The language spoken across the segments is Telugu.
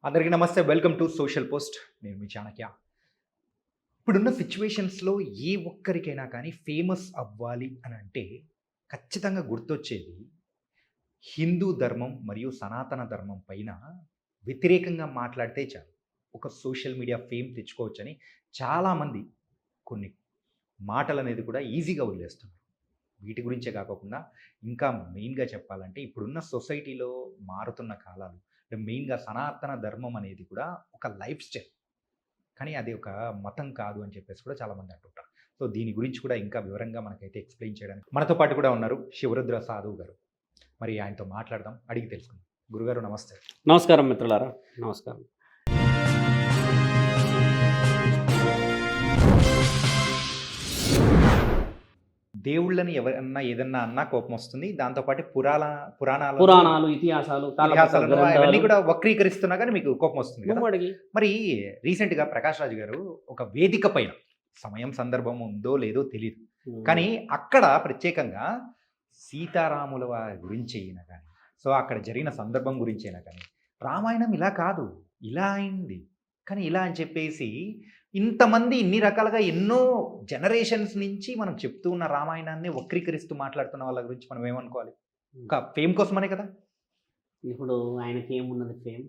అందరికీ నమస్తే. Welcome to social post. నేను మీ చాణక్య. ఇప్పుడున్న సిచ్యువేషన్స్‌లో ఏ ఒక్కరికైనా కానీ ఫేమస్ అవ్వాలి అని అంటే ఖచ్చితంగా గుర్తొచ్చేది హిందూ ధర్మం మరియు సనాతన ధర్మం పైన వ్యతిరేకంగా మాట్లాడితే చాలు. ఒక సోషల్ మీడియా ఫేమ్ తెచ్చుకోవచ్చని చాలామంది కొన్ని మాటలనేది కూడా ఈజీగా వదిలేస్తున్నారు. వీటి గురించే కాకోకుండా ఇంకా మెయిన్‌గా చెప్పాలంటే ఇప్పుడున్న సొసైటీలో మారుతున్న కాలాలు మెయిన్‌గా సనాతన ధర్మం అనేది కూడా ఒక లైఫ్ స్టైల్. కానీ అది ఒక మతం కాదు అని చెప్పేసి కూడా చాలామంది అంటుంటారు. సో దీని గురించి కూడా ఇంకా వివరంగా మనకైతే ఎక్స్‌ప్లెయిన్ చేయడానికి మనతో పాటు కూడా ఉన్నారు శివరుద్ర సాధువు గారు. మరి ఆయనతో మాట్లాడదాం, అడిగి తెలుసుకుందాం. గురుగారు నమస్తే. నమస్కారం మిత్రులారా, నమస్కారం. దేవుళ్ళని ఎవరన్నా ఏదన్నా అన్నా కోపం వస్తుంది. దాంతోపాటు పురాణాలు, ఇతిహాసాలు అవన్నీ కూడా వక్రీకరిస్తున్నా కానీ మీకు కోపం వస్తుంది కదా. ముమ్మడికి మరి రీసెంట్‌గా ప్రకాష్ రాజ్ గారు ఒక వేదిక పైన సమయం సందర్భం ఉందో లేదో తెలీదు. కానీ అక్కడ ప్రత్యేకంగా సీతారాముల వారి గురించి అయినా కానీ, సో అక్కడ జరిగిన సందర్భం గురించి అయినా కానీ, రామాయణం ఇలా కాదు, ఇలా అయింది, కానీ ఇలా అని చెప్పేసి ఇంతమంది ఇన్ని రకాలుగా ఎన్నో జనరేషన్స్ నుంచి మనం చెప్తూ ఉన్న రామాయణాన్ని వక్రీకరిస్తూ మాట్లాడుతున్న వాళ్ళ గురించి మనం ఏమనుకోవాలి? ఒక ఫేమ్ కోసమనే కదా. ఇప్పుడు ఆయనకి ఏమున్నది ఫేమ్?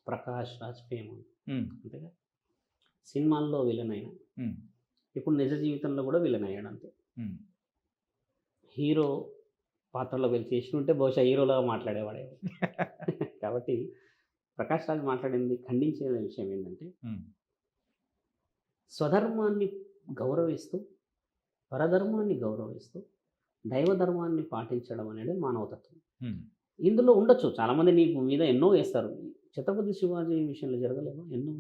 ప్రకాష్ రాజ్ ఫేమ్ ఉంది అంతేగా. సినిమాల్లో విలన్ అయినా, ఇప్పుడు నిజ జీవితంలో కూడా విలన్ అయ్యాడు అంతే. హీరో పాత్రలో వెళ్ళి చేసినట్టే బహుశా హీరోలాగా మాట్లాడేవాడే. కాబట్టి ప్రకాష్ రాజ్ మాట్లాడింది ఖండించే విషయం ఏంటంటే, స్వధర్మాన్ని గౌరవిస్తూ, పరధర్మాన్ని గౌరవిస్తూ, దైవధర్మాన్ని పాటించడం అనేది మానవతత్వం. ఇందులో ఉండొచ్చు చాలామంది నీ మీద ఎన్నో వేస్తారు. ఛత్రపతి శివాజీ విషయంలో జరగలేవా? ఎన్నో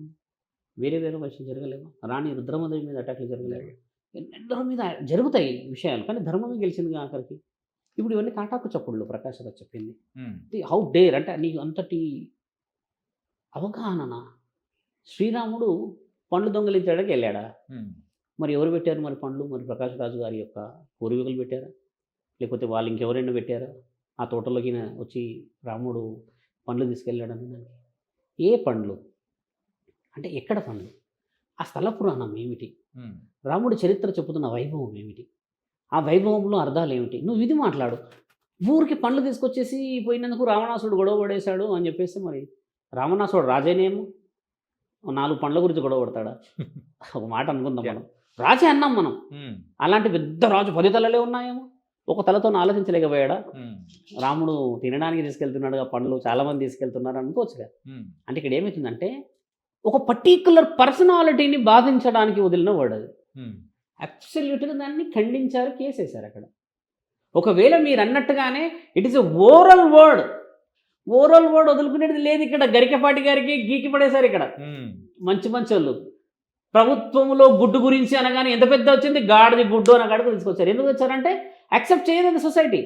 వేరే వేరే విషయం జరగలేవా? రాణి రుద్రమదేవి మీద అటాక్లు జరగలేవా? ఎందరి మీద జరుగుతాయి విషయాలు, కానీ ధర్మమే గెలిచింది ఆఖరికి. ఇప్పుడు ఇవన్నీ కాటాకు చప్పుళ్ళు ప్రకాష్ రాజ్ చెప్పింది. హౌ డేర్ అంటే నీకు అంతటి అవగాహన. శ్రీరాముడు పండ్లు దొంగలించడానికి వెళ్ళాడా? మరి ఎవరు పెట్టారు మరి పండ్లు? మరి ప్రకాష్ రాజు గారి యొక్క పూర్వీకులు పెట్టారా, లేకపోతే వాళ్ళు ఇంకెవరైనా పెట్టారా? ఆ తోటలోకి వచ్చి రాముడు పండ్లు తీసుకెళ్ళాడని దానికి ఏ పండ్లు అంటే ఎక్కడ పండ్లు? ఆ స్థల పురాణం ఏమిటి? రాముడి చరిత్ర చెబుతున్న వైభవం ఏమిటి? ఆ వైభవంలో అర్థాలు ఏమిటి? నువ్వు ఇది మాట్లాడు. ఊరికి పండ్లు తీసుకొచ్చేసి పోయినందుకు రావణాసుడు గొడవ పడేశాడు అని చెప్పేసి, మరి రావణాసుడు రాజేనేమో 4 పండ్ల గురించి గొడవ పడతాడా? ఒక మాట అనుకుందాం మనం. రాజే అన్నాం మనం. అలాంటి పెద్ద రాజు 10 తలలే ఉన్నాయేమో, ఒక తలతో ఆలోచించలేకపోయాడా? రాముడు తినడానికి తీసుకెళ్తున్నాడుగా పండ్లు, చాలామంది తీసుకెళ్తున్నారు అనుకోవచ్చుగా. అంటే ఇక్కడ ఏమవుతుందంటే, ఒక పర్టిక్యులర్ పర్సనాలిటీని బాధించడానికి వదిలిన వర్డ్ అది. అబ్సల్యూట్గా దాన్ని ఖండించారు, కేసేశారు అక్కడ. ఒకవేళ మీరు అన్నట్టుగానే it is a oral word వదులుకునేది లేదు ఇక్కడ. గరికపాటి గారికి గీకి పడేశారు ఇక్కడ. మంచి వాళ్ళు ప్రభుత్వంలో గుడ్డు గురించి అనగానే ఎంత పెద్ద వచ్చింది, గాడిది గుడ్డు అని అక్కడికి తీసుకొచ్చారు. ఎందుకు వచ్చారంటే యాక్సెప్ట్ చేయలేదు సొసైటీ.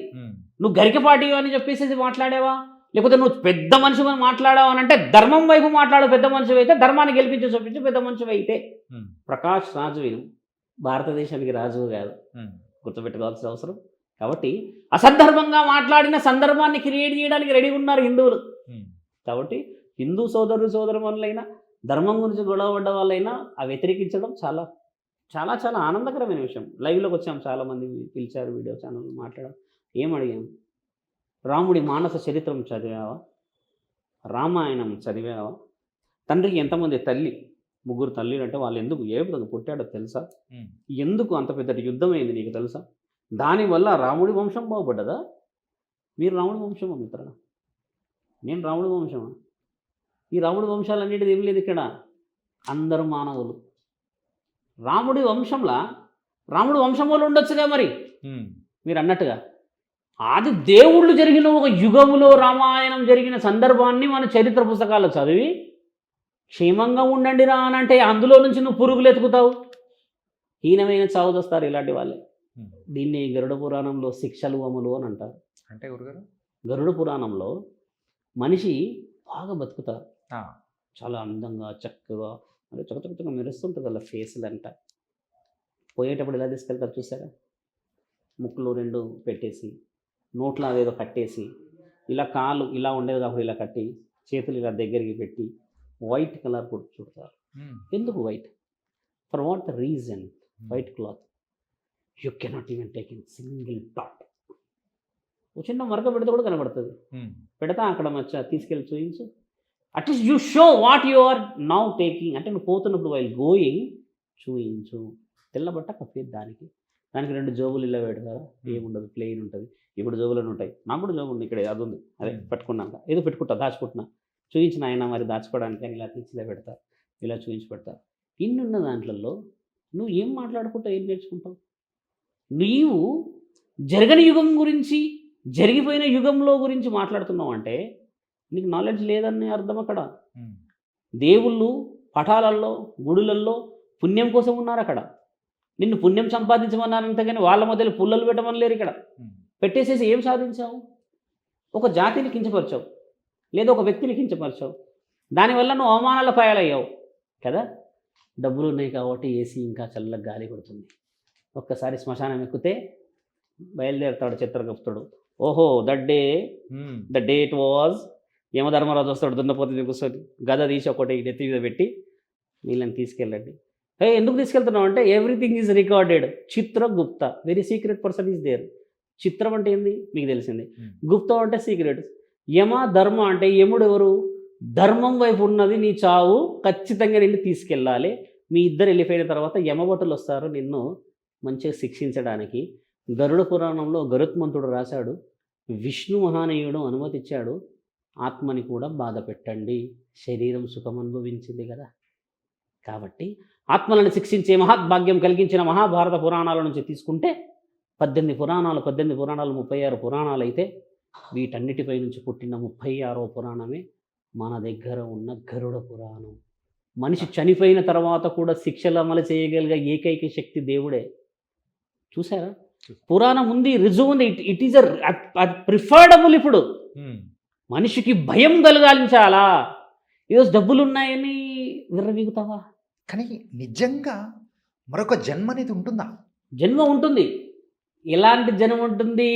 నువ్వు గరికపాటి అని చెప్పేసి మాట్లాడావా, లేకపోతే నువ్వు పెద్ద మనిషి అని మాట్లాడావు అని అంటే ధర్మం వైపు మాట్లాడు. పెద్ద మనిషి అయితే ధర్మాన్ని గెలిపించి చూపించు. పెద్ద మనిషి అయితే ప్రకాష్ రాజు భారతదేశానికి రాజు కాదు, గుర్తుపెట్టుకోవాల్సిన అవసరం. కాబట్టి అసందర్భంగా మాట్లాడిన సందర్భాన్ని క్రియేట్ చేయడానికి రెడీ ఉన్నారు హిందువులు. కాబట్టి హిందూ సోదరులైనా, ధర్మం గురించి గొడవ పడ్డ వాళ్ళైనా ఆ వ్యతిరేకించడం చాలా చాలా చాలా ఆనందకరమైన విషయం. లైవ్లోకి వచ్చాము, చాలామంది పిలిచారు, వీడియో ఛానల్ మాట్లాడాం. ఏమడిగాం? రాముడి మానస చరిత్రం చదివావా? రామాయణం చదివావా? తండ్రికి ఎంతమంది తల్లి? 3 తల్లిలు అంటే వాళ్ళు ఎందుకు ఏ విధంగా పుట్టాడో తెలుసా? ఎందుకు అంత పెద్ద యుద్ధం అయింది నీకు తెలుసా? దానివల్ల రాముడి వంశం బాగుపడ్డదా? మీరు రాముడి వంశమా మిత్రుడా? నేను రాముడి వంశమా? ఈ రాముడి వంశాలన్నిటిది ఏం లేదు ఇక్కడ. అందరూ మానవులు. రాముడి వంశంలో ఉండొచ్చుగా మరి మీరు అన్నట్టుగా. అది దేవుళ్ళు జరిగిన ఒక యుగములో రామాయణం జరిగిన సందర్భాన్ని మన చరిత్ర పుస్తకాల్లో చదివి క్షేమంగా ఉండండి రా అని అంటే అందులో నుంచి నువ్వు పురుగులు ఎత్తుకుతావు. హీనమైన చావు చేస్తారు ఇలాంటి వాళ్ళే. దీన్ని గరుడ పురాణంలో శిక్షలు అమలు అని అంటారు. అంటే గురుగారు, గరుడ పురాణంలో మనిషి బాగా బతుకుతారు, చాలా అందంగా చక్కగా చక్కగా మెరుస్తుంటుంది వాళ్ళ ఫేస్లు అంట. పోయేటప్పుడు ఎలా తీసుకెళ్తారు చూసారా? ముక్కులు 2 పెట్టేసి, నోట్లో అదేదో కట్టేసి, ఇలా కాలు ఇలా ఉండేది కాబట్టి ఇలా కట్టి చేతులు ఇలా దగ్గరికి పెట్టి వైట్ కలర్ కూడా చుడతారు. ఎందుకు white? For what reason? White cloth you cannot even take in single dot. ఒక చిన్న మరక పెడితే కూడా కనబడుతుంది. పెడతా అక్కడ మచ్చ తీసుకెళ్ళి చూయించు. At least you show what you are now taking. అంటే నువ్వు పోతున్నప్పుడు వైల్ గోయింగ్ చూయించు. తెల్లబట్ట కప్పేది దానికి 2 జోబులు ఇలా పెడతారా? ఏముండదు, ప్లెయిన్ ఉంటుంది. ఇప్పుడు జోబులను ఉంటాయి. నాకు కూడా జోబు ఉంది, ఇక్కడ అది ఉంది, అదే పెట్టుకున్నాక ఏదో పెట్టుకుంటా, దాచుకుంటున్నా. చూయించిన ఆయన మరి దాచుకోవడానికి అని ఇలా తీసి ఇలా పెడతా, ఇలా చూయించి పెడతా. ఇన్నున్న దాంట్లలో నువ్వు ఏం మాట్లాడుకుంటావు, ఏం నేర్చుకుంటావు? నీవు జరగని యుగం గురించి, జరిగిపోయిన యుగంలో గురించి మాట్లాడుతున్నావు అంటే నీకు నాలెడ్జ్ లేదని అర్థం. అక్కడ దేవుళ్ళు పటాలల్లో, గుడులల్లో పుణ్యం కోసం ఉన్నారు. అక్కడ నిన్ను పుణ్యం సంపాదించమన్నారంతే కానీ వాళ్ళ మధ్యలో పుల్లలు పెట్టమని లేరు. ఇక్కడ పెట్టేసేసి ఏం సాధించావు? ఒక జాతిని కించపరిచావు, లేదా ఒక వ్యక్తిని కించపరిచావు. దానివల్ల నువ్వు అవమానాల పాయాలయ్యావు కదా. డబ్బులు ఉన్నాయి కాబట్టి ఏసీ ఇంకా చల్లగా గాలి కొడుతుంది. ఒక్కసారి శ్మశానం ఎక్కితే బయలుదేరుతాడు చిత్రగుప్తుడు. ఓహో ద డేట్ వాజ్, యమధర్మరాజు వస్తాడు దున్నపోతే కూర్చొని గద తీసి ఒకటి నెత్తి మీద పెట్టి వీళ్ళని తీసుకెళ్ళండి. ఎందుకు తీసుకెళ్తున్నావు అంటే everything is recorded. Chitragupta very secret person is there. చిత్రం అంటే ఏంది మీకు తెలిసింది, గుప్తం అంటే సీక్రెట్. యమ ధర్మ అంటే యముడు ఎవరు? ధర్మం వైపు ఉన్నది నీ చావు, ఖచ్చితంగా నిన్ను తీసుకెళ్ళాలి. మీ ఇద్దరు వెళ్ళిపోయిన తర్వాత యమభటులు వస్తారు నిన్ను మంచిగా శిక్షించడానికి. గరుడ పురాణంలో గరుత్మంతుడు రాశాడు, విష్ణు మహానీయుడు అనుమతిచ్చాడు, ఆత్మని కూడా బాధ పెట్టండి, శరీరం సుఖం అనుభవించింది కదా. కాబట్టి ఆత్మలను శిక్షించే మహాద్భాగ్యం కలిగించిన మహాభారత పురాణాల నుంచి తీసుకుంటే 18 పురాణాలు 36 పురాణాలు అయితే వీటన్నిటిపై నుంచి పుట్టిన 36వ పురాణమే మన దగ్గర ఉన్న గరుడ పురాణం. మనిషి చనిపోయిన తర్వాత కూడా శిక్షలు అమలు చేయగలిగే ఏకైక శక్తి దేవుడే. చూసారా, పురాణం ఉంది, రుజువు ఉంది. It is preferable. ఇప్పుడు మనిషికి భయం కలగాలించాలా? ఈరోజు డబ్బులు ఉన్నాయని విర్రవీగుతావా? కానీ నిజంగా మరొక జన్మ అనేది ఉంటుందా? జన్మ ఉంటుంది. ఎలాంటి జన్మ ఉంటుంది?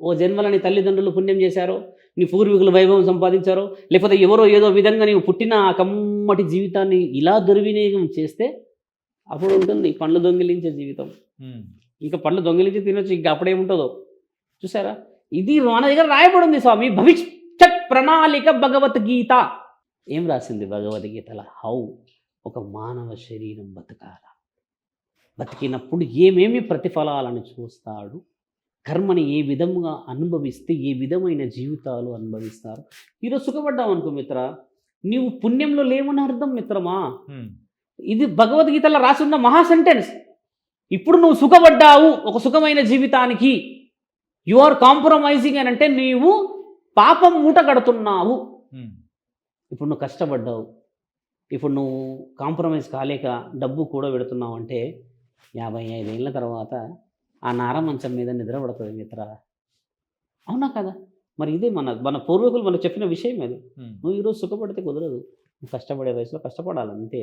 ఓ జన్మలని తల్లిదండ్రులు పుణ్యం చేశారో, నీ పూర్వీకులు వైభవం సంపాదించారో, లేకపోతే ఎవరో ఏదో విధంగా నీవు పుట్టిన ఆ కమ్మటి జీవితాన్ని ఇలా దుర్వినియోగం చేస్తే అప్పుడు ఉంటుంది పండ్లు దొంగిలించే జీవితం. ఇంకా పండ్లు దొంగిలించి తినొచ్చు, ఇంకా అప్పుడేముంటుందో. చూసారా, ఇది మన దగ్గర రాయబడి ఉంది స్వామి. భవిష్యత్ ప్రణాళిక భగవద్గీత. ఏం రాసింది భగవద్గీతలో? హౌ ఒక మానవ శరీరం బతకాల, బతికినప్పుడు ఏమేమి ప్రతిఫలాలను చూస్తాడు, కర్మని ఏ విధంగా అనుభవిస్తే ఏ విధమైన జీవితాలు అనుభవిస్తారు. ఈరోజు సుఖపడ్డావు అనుకో మిత్ర, నీవు పుణ్యంలో లేవని అర్థం మిత్రమా. ఇది భగవద్గీతలో రాసున్న మహా సెంటెన్స్. ఇప్పుడు నువ్వు సుఖపడ్డావు ఒక సుఖమైన జీవితానికి, యు ఆర్ కాంప్రమైజింగ్ అని అంటే నీవు పాపం మూట కడుతున్నావు. ఇప్పుడు నువ్వు కష్టపడ్డావు, ఇప్పుడు నువ్వు కాంప్రమైజ్ కాలేక డబ్బు కూడా పెడుతున్నావు అంటే 55 ఏళ్ళ తర్వాత ఆ నార మంచం మీద నిద్ర పడుతుంది మిత్ర. అవునా కదా? మరి ఇదే మన పూర్వీకులు మనకు చెప్పిన విషయం అది. నువ్వు ఈరోజు సుఖపడితే కుదరదు, నువ్వు కష్టపడే వయసులో కష్టపడాలి అంతే.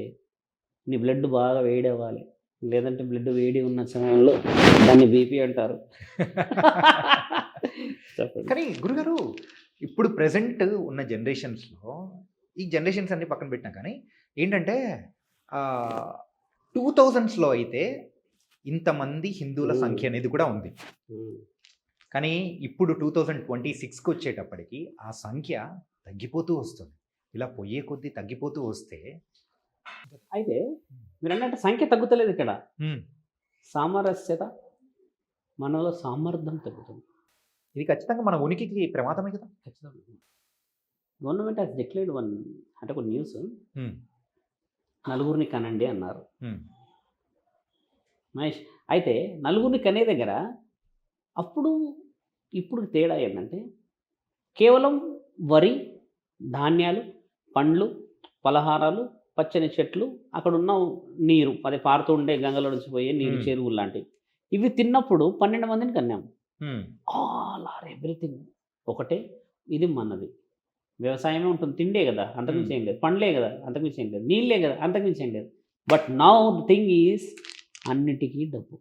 నీ బ్లడ్ బాగా వేడి అవ్వాలి, లేదంటే బ్లడ్ వేడి ఉన్న సమయంలో దాన్ని బీపీ అంటారు. కానీ గురుగారు, ఇప్పుడు ప్రజెంట్ ఉన్న జనరేషన్స్లో, ఈ జనరేషన్స్ అన్ని పక్కన పెట్టినా కానీ ఏంటంటే 2000స్లో అయితే ఇంతమంది హిందువుల సంఖ్య అనేది కూడా ఉంది. కానీ ఇప్పుడు 2026కి వచ్చేటప్పటికి ఆ సంఖ్య తగ్గిపోతూ వస్తుంది. ఇలా పోయే కొద్దీ తగ్గిపోతూ వస్తే అయితే మీరు అన్నట్టు సంఖ్య తగ్గుతలేదు. ఇక్కడ సామరస్యత, మనలో సామర్థ్యం తగ్గుతుంది. ఇది ఖచ్చితంగా మన ఉనికికి ప్రమాదమే కదా. ఖచ్చితంగా గవర్నమెంట్ హాస్ డిక్లేర్డ్ వన్, అంటే ఒక న్యూస్, నలుగురిని కనండి అన్నారు. మహేష్, అయితే నలుగురిని కనే దగ్గర అప్పుడు ఇప్పుడు తేడా ఏంటంటే కేవలం వరి, ధాన్యాలు, పండ్లు, పలహారాలు, పచ్చని చెట్లు, అక్కడ ఉన్న నీరు, అది పారుతూ ఉండే గంగలో నుంచి పోయే నీరు, చెరువులు లాంటివి, ఇవి తిన్నప్పుడు 12 మందిని కన్నాము. ఆల్ ఆర్ ఎవ్రీథింగ్ ఒకటే. ఇది మనది వ్యవసాయమే ఉంటుంది, తిండే కదా, అంతకుమించి ఏం లేదు, పండ్లే కదా, అంతకుమించి ఏం లేదు, నీళ్ళే కదా, అంతకుమించి ఏం లేదు. But now the thing is అన్నిటికీ డబ్బు.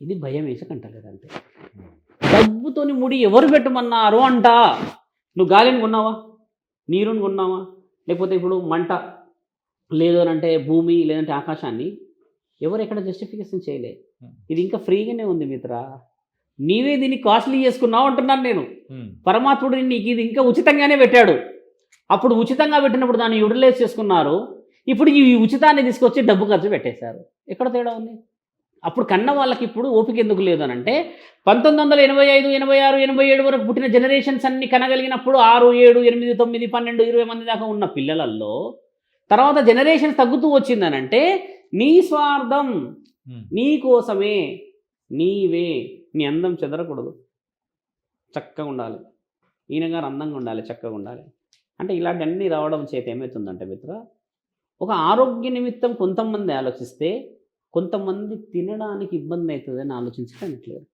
ఇది భయం వేసి కంటలేదు అంతే. డబ్బుతోని ముడి ఎవరు పెట్టమన్నారు అంట. నువ్వు గాలిని కొన్నావా? నీరుని కొన్నామా, లేకపోతే ఇప్పుడు మంట లేదు అని అంటే భూమి లేదంటే ఆకాశాన్ని ఎవరు ఎక్కడ జస్టిఫికేషన్ చేయలే. ఇది ఇంకా ఫ్రీగానే ఉంది మిత్ర, నీవే దీన్ని కాస్ట్లీ చేసుకున్నావు అంటున్నాను నేను. పరమాత్ముడు నీకు ఇది ఇంకా ఉచితంగానే పెట్టాడు. అప్పుడు ఉచితంగా పెట్టినప్పుడు దాన్ని యూటిలైజ్ చేసుకున్నారు, ఇప్పుడు ఈ ఉచితాన్ని తీసుకొచ్చి డబ్బు ఖర్చు పెట్టేశారు. ఎక్కడ తేడా ఉంది? అప్పుడు కన్న వాళ్ళకి ఇప్పుడు ఓపిక ఎందుకు లేదు అని అంటే 1985, 86, 87 వరకు పుట్టిన జనరేషన్స్ అన్ని కనగలిగినప్పుడు 6, 7, 8, 9, 12, 20 మంది దాకా ఉన్న పిల్లలలో తర్వాత జనరేషన్ తగ్గుతూ వచ్చిందనంటే నీ స్వార్థం, నీ కోసమే, నీవే, నీ అందం చెదరకూడదు, చక్కగా ఉండాలి, ఈయన గారు అందంగా ఉండాలి, చక్కగా ఉండాలి అంటే ఇలాంటివన్నీ రావడం చేత ఏమవుతుందంటే మిత్ర, ఒక ఆరోగ్య నిమిత్తం కొంతమంది ఆలోచిస్తే కొంతమంది తినడానికి ఇబ్బంది అవుతుందని ఆలోచించట్లేదు.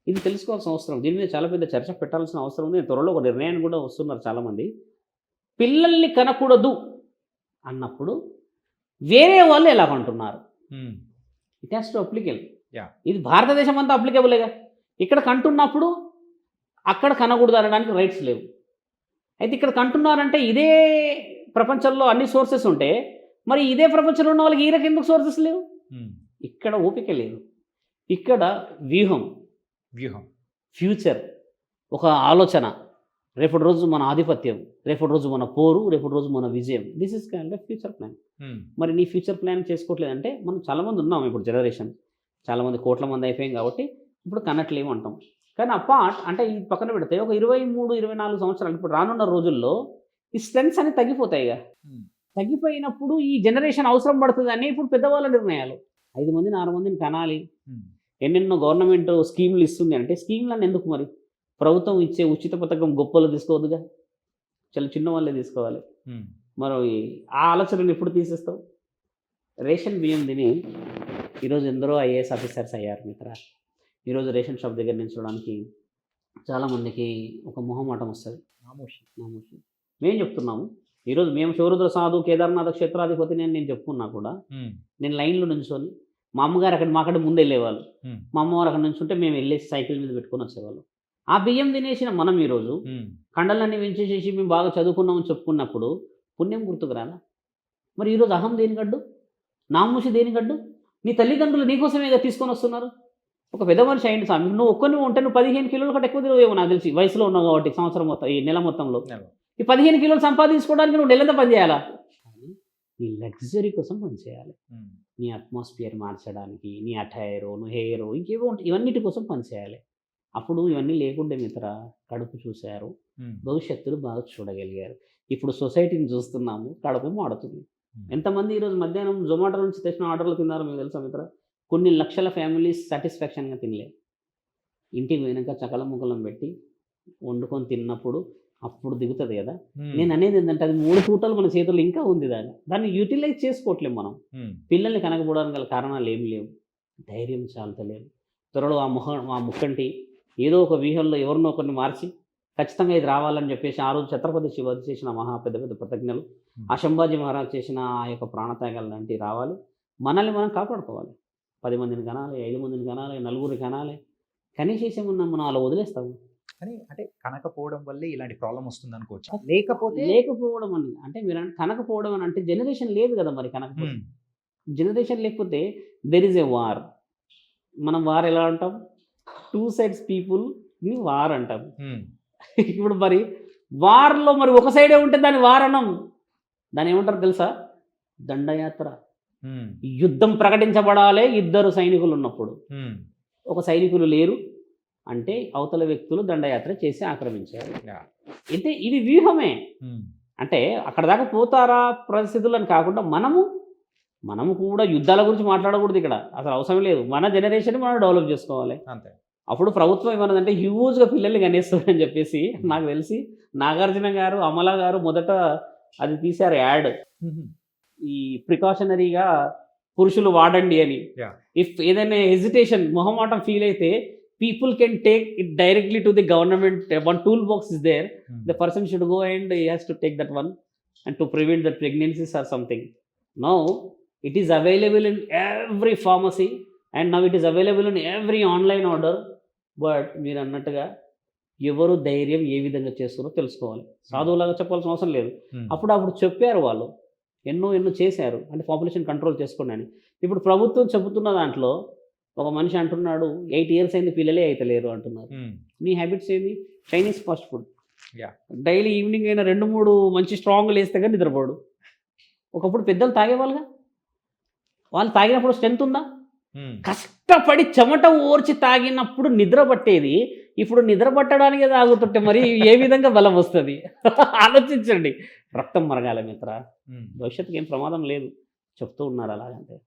ఇది తెలుసుకోవాల్సిన అవసరం, దీని మీద చాలా పెద్ద చర్చ పెట్టాల్సిన అవసరం ఉంది. త్వరలో ఒక నిర్ణయాన్ని కూడా వస్తున్నారు చాలామంది. పిల్లల్ని కనకూడదు అన్నప్పుడు వేరే వాళ్ళు ఎలా కంటున్నారు, ఇట్ హ్యాస్ టు అప్లికేబుల్. ఇది భారతదేశం అంతా అప్లికేబుల్గా. ఇక్కడ కంటున్నప్పుడు అక్కడ కనకూడదు అనడానికి రైట్స్ లేవు. అయితే ఇక్కడ కంటున్నారంటే ఇదే ప్రపంచంలో అన్ని సోర్సెస్ ఉంటే మరి ఇదే ప్రపంచంలో ఉన్న వాళ్ళకి ఈరకి ఎందుకు సోర్సెస్ లేవు? ఇక్కడ ఓపిక లేదు, ఇక్కడ వ్యూహం, ఫ్యూచర్, ఒక ఆలోచన, రేపటి రోజు మన ఆధిపత్యం, రేపటి రోజు మన పోరు, రేపటి రోజు మన విజయం. This is kind of future plan. మరి నీ ఫ్యూచర్ ప్లాన్ చేసుకోవట్లేదంటే మనం చాలామంది ఉన్నాం ఇప్పుడు జనరేషన్, చాలామంది కోట్ల మంది అయిపోయాం కాబట్టి ఇప్పుడు కనట్లేము అంటాం. కానీ అపార్ట్ అంటే ఈ పక్కన పెడితే ఒక 23, 24 సంవత్సరాలు ఇప్పుడు రానున్న రోజుల్లో ఈ స్ట్రెంగ్స్ అనేవి తగ్గిపోతాయిగా. తగ్గిపోయినప్పుడు ఈ జనరేషన్ అవసరం పడుతుందని ఇప్పుడు పెద్దవాళ్ళ నిర్ణయాలు. 5 మందిని 6 మందిని కనాలి, ఎన్నెన్నో గవర్నమెంట్ స్కీములు ఇస్తుంది అంటే స్కీమ్లను ఎందుకు మరి? ప్రభుత్వం ఇచ్చే ఉచిత పథకం గొప్పలు తీసుకోవద్దుగా, చాలా చిన్న వాళ్ళే తీసుకోవాలి. మరి ఆ ఆలోచనను ఎప్పుడు తీసేస్తావు? రేషన్ బియ్యం తిని ఈరోజు ఎందరో ఐఏఎస్ ఆఫీసర్స్ అయ్యారు మిత్ర. ఈరోజు రేషన్ షాప్ దగ్గర నిల్చోడానికి చాలామందికి ఒక మొహమాటం వస్తుంది, నామోషి. మేము చెప్తున్నాము ఈరోజు, మేము శివరుద్ర సాధు కేదార్నాథ క్షేత్రాధిపతి నేను చెప్పుకున్నా కూడా నేను లైన్లో నుంచొని మా అమ్మగారు అక్కడ మాకంటే ముందు వెళ్ళేవాళ్ళు, మా అమ్మవారు అక్కడ నుంచి ఉంటే మేము వెళ్ళేసి సైకిల్ మీద పెట్టుకొని వచ్చేవాళ్ళం. ఆ బియ్యం తినేసిన మనం ఈరోజు కండలన్నీ వెంచేసేసి మేము బాగా చదువుకున్నామని చెప్పుకున్నప్పుడు పుణ్యం గుర్తుకురాలా? మరి ఈరోజు అహం దేనికడ్డు, నామూసి దేనికడ్డు? నీ తల్లిదండ్రులు నీకోసమే తీసుకొని వస్తున్నారు. ఒక పెద్ద మనిషి అయింది స్వామి, నువ్వు ఒక్కరిని ఉంటే నువ్వు 15 కిలోల కంటే ఎక్కువ తిరగేమో నాకు తెలిసి, వయసులో ఉన్నావు కాబట్టి సంవత్సరం మొత్తం ఈ నెల మొత్తంలో ఈ 15 కిలోలు సంపాదించుకోవడానికి నువ్వు నెలంతా పని చేయాలా? నీ లగ్జరీ కోసం పని చేయాలి, నీ అట్మాస్ఫియర్ మార్చడానికి, నీ అటైరు, నువ్వు హెయిర్, ఇంకేవో ఉంటాయి, ఇవన్నిటి కోసం పని చేయాలి. అప్పుడు ఇవన్నీ లేకుండే మిత్ర కడుపు చూశారు, భవిష్యత్తులో బాగా చూడగలిగారు. ఇప్పుడు సొసైటీని చూస్తున్నాము, కడుపు మాడుతుంది. ఎంతమంది ఈరోజు మధ్యాహ్నం జొమాటో నుంచి తెచ్చిన ఆర్డర్లు తిన్నారో మీకు తెలుసా మిత్ర? కొన్ని లక్షల ఫ్యామిలీస్ సాటిస్ఫాక్షన్గా తినలే. ఇంటికి పోయినాక చకలం ముక్కలం పెట్టి వండుకొని తిన్నప్పుడు అప్పుడు దిగుతుంది కదా. నేను అనేది ఏంటంటే అది 3 పూటలు మన చేతుల్లో ఇంకా ఉంది, దాన్ని యూటిలైజ్ చేసుకోవట్లేము మనం. పిల్లల్ని కనకపోవడానికి గల కారణాలు ఏమి లేవు, ధైర్యం చాలతలేదు. త్వరలో ఆ ముక్కంటి ఏదో ఒక వ్యూహంలో ఎవరినో ఒకరిని మార్చి ఖచ్చితంగా ఇది రావాలని చెప్పేసి ఆ రోజు ఛత్రపతి శివాజీ చేసిన పెద్ద పెద్ద ప్రతిజ్ఞలు, ఆ శంభాజీ మహారాజ్ చేసిన ఆ యొక్క ప్రాణత్యాగాలు లాంటివి రావాలి. మనల్ని మనం కాపాడుకోవాలి. 10 మందిని కనాలి, 5 మందిని కనాలి, 4 కనాలి, కనీసం మనం అలా వదిలేస్తాము. కానీ అంటే కనకపోవడం వల్లే ఇలాంటి ప్రాబ్లం వస్తుంది అనుకోవచ్చు. లేకపోవడం అని అంటే మీరు కనకపోవడం అని అంటే జనరేషన్ లేదు కదా. మరి కనకపోతే జనరేషన్ లేకపోతే దెర్ ఈజ్ ఎ వార్. మనం వార్ ఎలా అంటాం? 2 sides పీపుల్ని వార్ అంటాం. ఇప్పుడు మరి వార్లో మరి ఒక సైడే ఉంటే దాన్ని వార్ అనం, దాన్ని ఏమంటారు తెలుసా? దండయాత్ర. యుద్ధం ప్రకటించబడాలి 2 సైనికులు ఉన్నప్పుడు. ఒక సైనికులు లేరు అంటే అవతల వ్యక్తులు దండయాత్ర చేసి ఆక్రమించారు. అంటే ఇది వ్యూహమే. అంటే అక్కడ దాకా పోతారా పరిస్థితులు అని కాకుండా మనము కూడా యుద్ధాల గురించి మాట్లాడకూడదు ఇక్కడ, అసలు అవసరం లేదు. మన జనరేషన్ మనం డెవలప్ చేసుకోవాలి అంతే. అప్పుడు ప్రభుత్వం ఏమన్నదంటే హ్యూజ్గా పిల్లల్ని కనేస్తారని చెప్పేసి నాకు తెలిసి నాగార్జున గారు, అమల గారు మొదట అది తీశారు యాడ్, ఈ ప్రికాషనరీగా పురుషులు వాడండి అని. ఇఫ్ ఏదైనా హెజిటేషన్, మొహమాటం ఫీల్ అయితే people can take it directly to the government. One toolbox is there. The person should go and he has to take that one and to prevent the pregnancies or something. Now it is available in every pharmacy and now it is available in every online order. But మీరు అన్నట్టుగా ఎవరు ధైర్యం ఏ విధంగా చేస్తారో తెలుసుకోవాలి. సాధువులాగా చెప్పాల్సిన అవసరం లేదు. అప్పుడు చెప్పారు వాళ్ళు, ఎన్నో చేశారు, అంటే పాపులేషన్ కంట్రోల్ చేసుకోండి అని. ఇప్పుడు ప్రభుత్వం చెబుతున్న దాంట్లో ఒక మనిషి అంటున్నాడు 8 years అయింది పిల్లలే అయితే లేరు అంటున్నారు. నీ హ్యాబిట్స్ ఏంది? Chinese fast food. Daily evening అయినా 2-3 మంచి స్ట్రాంగ్ లేస్తే కానీ నిద్రపోడు. ఒకప్పుడు పెద్దలు తాగేవాళ్ళుగా, వాళ్ళు తాగినప్పుడు స్ట్రెంత్ ఉందా? కష్టపడి చెమట ఓర్చి తాగినప్పుడు నిద్ర పట్టేది, ఇప్పుడు నిద్ర పట్టడానికే తాగుతుంటే మరి ఏ విధంగా బలం వస్తుంది? ఆలోచించండి. రక్తం మరగాల మిత్ర, భవిష్యత్తుకి ఏం ప్రమాదం లేదు చెప్తూ ఉన్నారు అలాగంటే.